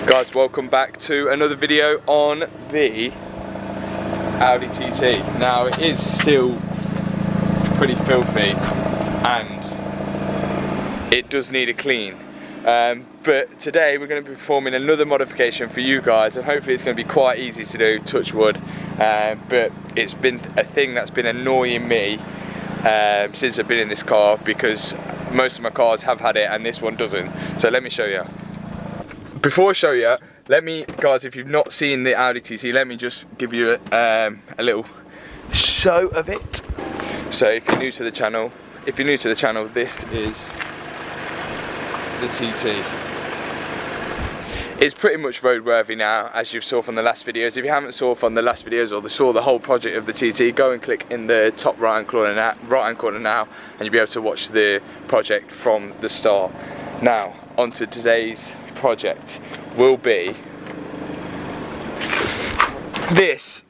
Guys, welcome back to another video on the Audi TT. Now it is still pretty filthy and it does need a clean, but today we're going to be performing another modification for you guys, and hopefully it's going to be quite easy to do, touch wood, but it's been a thing that's been annoying me since I've been in this car, because most of my cars have had it and this one doesn't. So let me show you. Before I show you, guys, if you've not seen the Audi TT, let me just give you a little show of it. So if you're new to the channel, this is the TT. It's pretty much roadworthy now, as you saw from the last videos. If you haven't saw from the last videos or saw the whole project of the TT, go and click in the top right hand corner now, and you'll be able to watch the project from the start. Now, onto today's project will be this.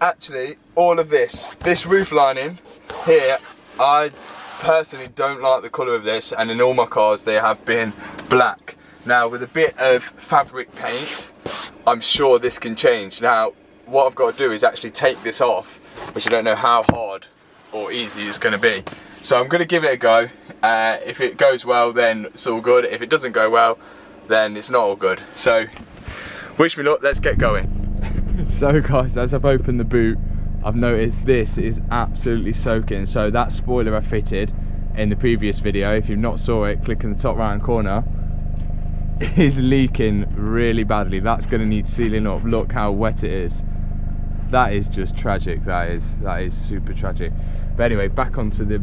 Actually all of this roof lining here. I personally don't like the colour of this, and in all my cars they have been black. Now with a bit of fabric paint, I'm sure this can change. Now what I've got to do is actually take this off, which I don't know how hard or easy it's going to be. So I'm going to give it a go. If it goes well, then it's all good. If it doesn't go well, then it's not all good. So wish me luck, let's get going. So guys, as I've opened the boot, I've noticed this is absolutely soaking. So that spoiler I fitted in the previous video, if you've not saw it, click in the top right hand corner, is leaking really badly. That's going to need sealing up. Look how wet it is. That is just tragic. That is super tragic. But anyway, back onto the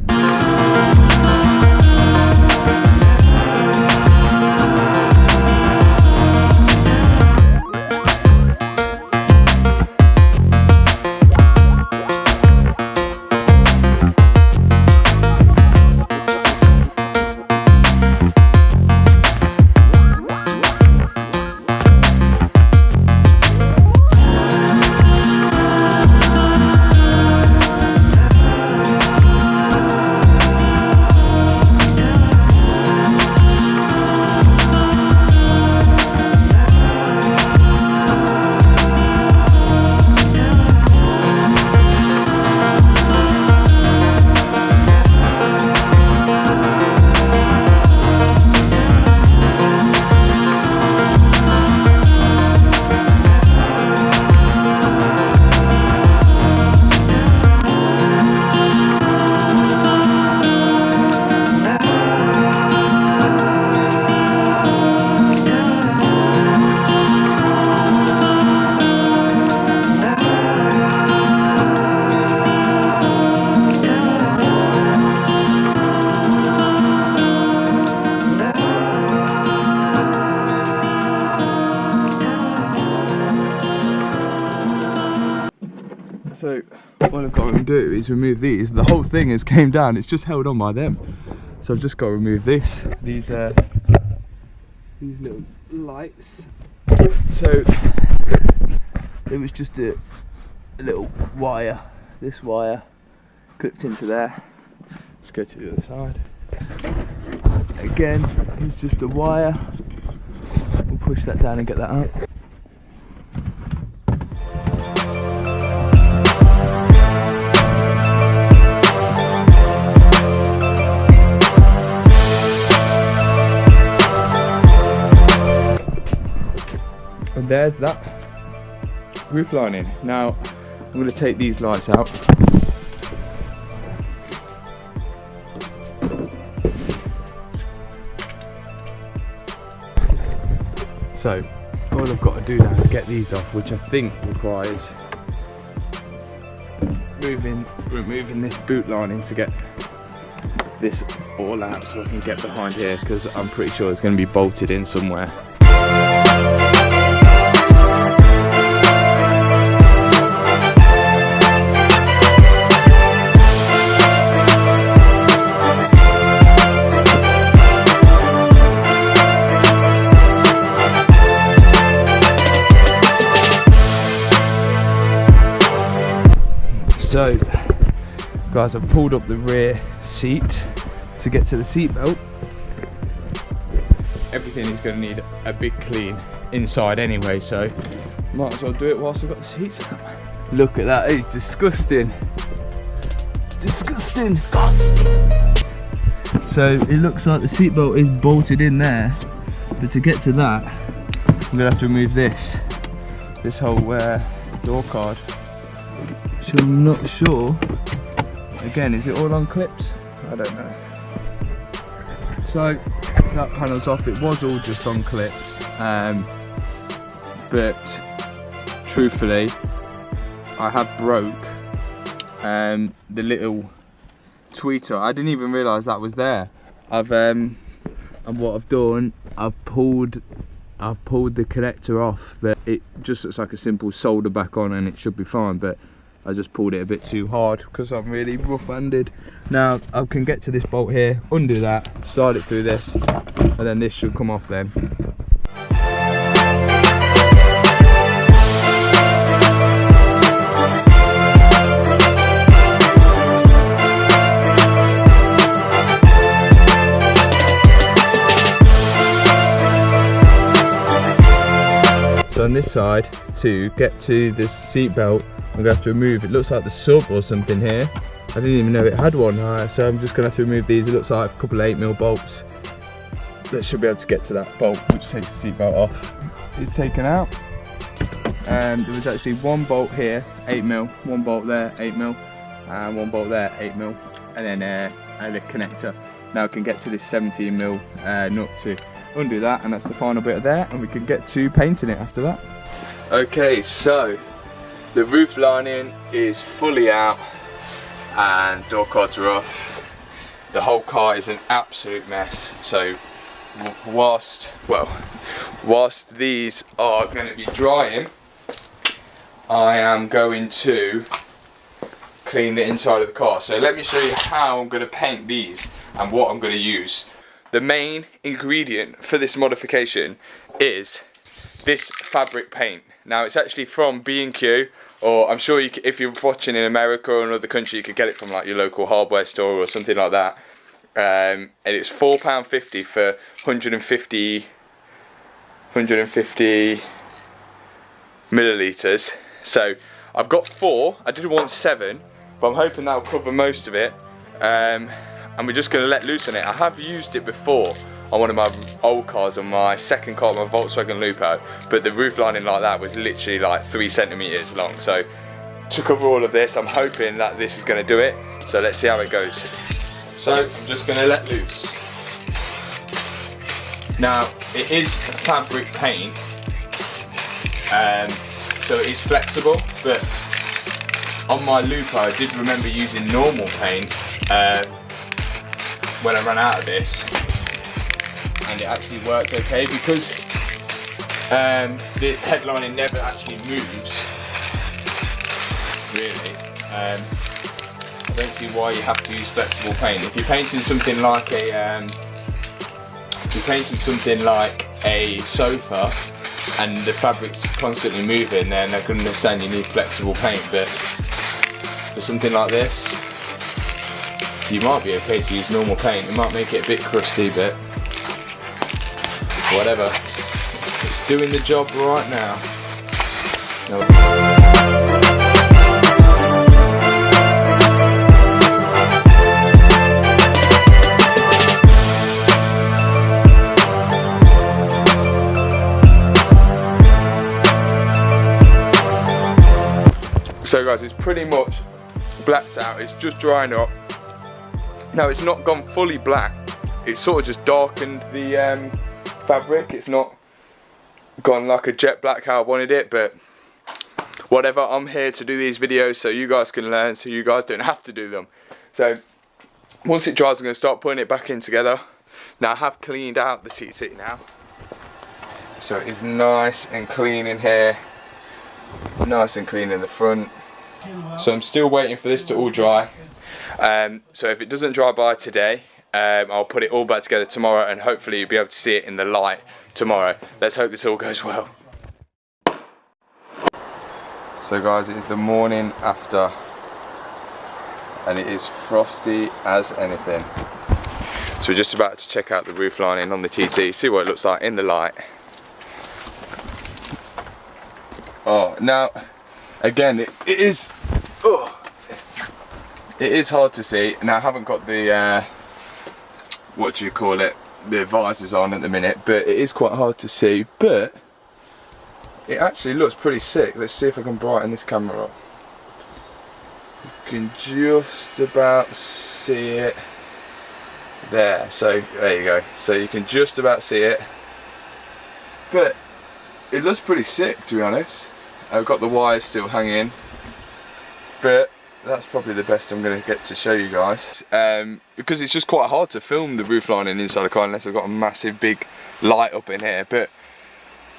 So what I've got to do is remove these. The whole thing has came down, it's just held on by them. So I've just got to remove these little lights. So it was just a little wire, this wire clipped into there. Let's go to the other side. Again, it's just a wire. We'll push that down and get that out. And there's that roof lining. Now I'm going to take these lights out. So all I've got to do now is get these off, which I think requires removing this boot lining to get this all out, so I can get behind here, because I'm pretty sure it's going to be bolted in somewhere. So guys, I've pulled up the rear seat to get to the seat belt. everything is going to need a big clean inside anyway, so might as well do it whilst I've got the seats out. Look at that, it's disgusting. Disgusting. So it looks like the seatbelt is bolted in there, but to get to that, I'm gonna have to remove this whole door card. So I'm not sure. Again, is it all on clips? I don't know. So that panel's off. It was all just on clips, but truthfully, I have broke the little tweeter. I didn't even realise that was there. And what I've done, I've pulled the connector off, but it just looks like a simple solder back on, and it should be fine. But I just pulled it a bit too hard because I'm really rough-handed. Now I can get to this bolt here, undo that, slide it through this, and then this should come off then. So on this side, to get to this seat belt, I'm going to have to remove, it looks like the sub or something here. I didn't even know it had one, so I'm just going to have to remove these. It looks like a couple of 8mm bolts. That should be able to get to that bolt, which takes the seat belt off. It's taken out. There was actually one bolt here, 8mm, one bolt there, 8mm, and one bolt there, 8mm, and then a connector. Now I can get to this 17mm nut to undo that, and that's the final bit of there, and we can get to painting it after that. Okay, so the roof lining is fully out and door cards are off. The whole car is an absolute mess, so whilst these are going to be drying, I am going to clean the inside of the car. So let me show you how I'm going to paint these and what I'm going to use. The main ingredient for this modification is this fabric paint. Now it's actually from B&Q, or I'm sure if you're watching in America or another country, you could get it from like your local hardware store or something like that. And it's £4.50 for 150 millilitres. So I've got 4. I did want 7, but I'm hoping that'll cover most of it. And we're just going to let loose on it. I have used it before on one of my old cars, on my second car, my Volkswagen Lupo, but the roof lining like that was literally like 3 centimetres long. So to cover all of this, I'm hoping that this is going to do it. So let's see how it goes. So I'm just going to let loose. Now it is fabric paint, so it is flexible, but on my Lupo I did remember using normal paint when I ran out of this, and it actually worked okay because the headlining never actually moves really. I don't see why you have to use flexible paint. If you're painting something like a sofa and the fabric's constantly moving, then I can understand you need flexible paint, but for something like this, you might be okay to use normal paint. It might make it a bit crusty, but whatever. It's doing the job right now. So guys, it's pretty much blacked out. It's just drying up. Now it's not gone fully black. It's sort of just darkened the fabric. It's not gone like a jet black how I wanted it, but whatever. I'm here to do these videos so you guys can learn, so you guys don't have to do them. So once it dries, I'm going to start putting it back in together. Now I have cleaned out the TT now, so it is nice and clean in here, nice and clean in the front. So I'm still waiting for this to all dry. So if it doesn't dry by today, I'll put it all back together tomorrow, and hopefully you'll be able to see it in the light tomorrow. Let's hope this all goes well. So guys, it is the morning after, and it is frosty as anything. So we're just about to check out the roof lining on the TT, see what it looks like in the light. Oh, now again, it is hard to see. Now I haven't got the what do you call it, the visors on at the minute, but it is quite hard to see, but it actually looks pretty sick. Let's see if I can brighten this camera up. You can just about see it there. So there you go. So you can just about see it, but it looks pretty sick, to be honest. I've got the wires still hanging, but that's probably the best I'm going to get to show you guys, because it's just quite hard to film the roof lining inside a car unless I've got a massive big light up in here. But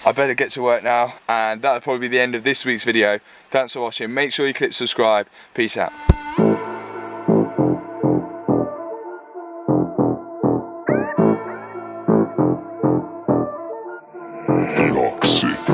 I better get to work now, and that'll probably be the end of this week's video. Thanks for watching. Make sure you click subscribe. Peace out. Hang on.